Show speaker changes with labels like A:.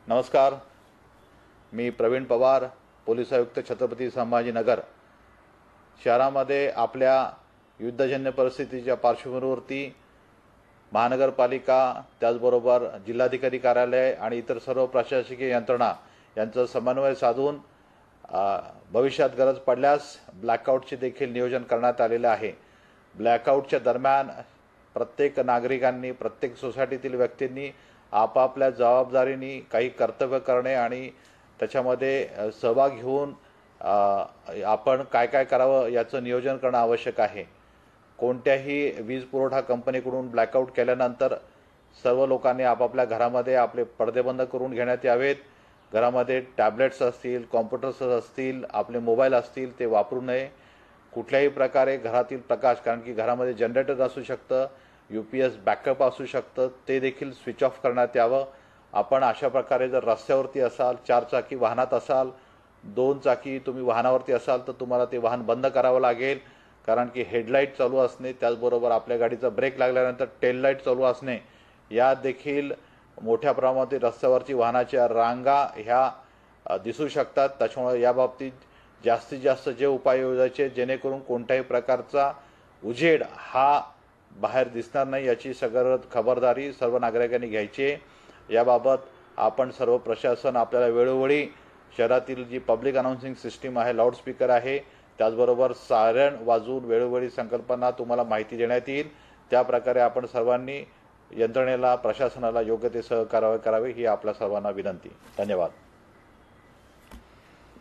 A: नमस्कार, मी प्रवीण पवार, पोलीस आयुक्त छत्रपती संभाजीनगर। शहरामध्ये आपल्या युद्धजन्य परिस्थितीच्या पार्श्वभूमीवरती महानगरपालिका, त्याचबरोबर जिल्हाधिकारी कार्यालय आणि इतर सर्व प्रशासकीय यंत्रणा यांचा समन्वय साधून भविष्यात गरज पडल्यास ब्लॅकआउटचे देखील नियोजन करण्यात आलेले आहे। ब्लॅकआउटच्या दरम्यान प्रत्येक नागरिकांनी, प्रत्येक सोसायटीतील व्यक्तींनी आपापल्या जबाबदारीने काही कर्तव्य करणे आणि त्याच्यामध्ये सहभाग घेऊन आपण काय काय करावं याचं नियोजन करणं आवश्यक आहे। कोणत्याही वीज पुरवठा कंपनीकडून ब्लॅकआउट केल्यानंतर सर्व लोकांनी आपापल्या घरामध्ये आपले पडदे बंद करून घेण्यात यावेत। घरामध्ये टॅबलेट्स असतील, कॉम्प्युटर्स असतील, आपले मोबाईल असतील ते वापरू नये। कुठल्याही प्रकारे घरातील प्रकाश, कारण की घरामध्ये जनरेटर असू शकतं, UPS बॅकअप असू शकतं, ते देखील स्विच ऑफ करण्यात यावं। आपण अशा प्रकारे जर रस्त्यावरती असाल, 4 चाकी वाहनात असाल, 2 चाकी तुम्ही वाहनावरती असाल तर तुम्हाला ते वाहन बंद करावं लागेल, कारण की हेडलाईट चालू असणे, त्याचबरोबर आपल्या गाडीचा ब्रेक लागल्यानंतर टेल लाईट चालू असणे या देखील मोठ्या प्रमाणात रस्त्यावरची वाहनाच्या रांगा ह्या दिसू शकतात। त्याच्यामुळे याबाबतीत जास्तीत जास्त जे उपाय योजायचे जेणेकरून कोणत्याही प्रकारचा उजेड हा बाहेर दिसणार नाही याची सगळं खबरदारी सर्व नागरिकांनी घ्यायची आहे। याबाबत आपण सर्व प्रशासन आपल्याला वेळोवेळी शहरातील जी पब्लिक अनाउन्सिंग सिस्टीम आहे, लाऊडस्पीकर आहे, त्याचबरोबर सायरन वाजवून वेळोवेळी संकल्पना तुम्हाला माहिती देण्यात येईल। त्या प्रकारे आपण सर्वांनी यंत्रणेला, प्रशासनाला योग्य ते सहकार्य करावे ही आपल्या सर्वांना विनंती। धन्यवाद।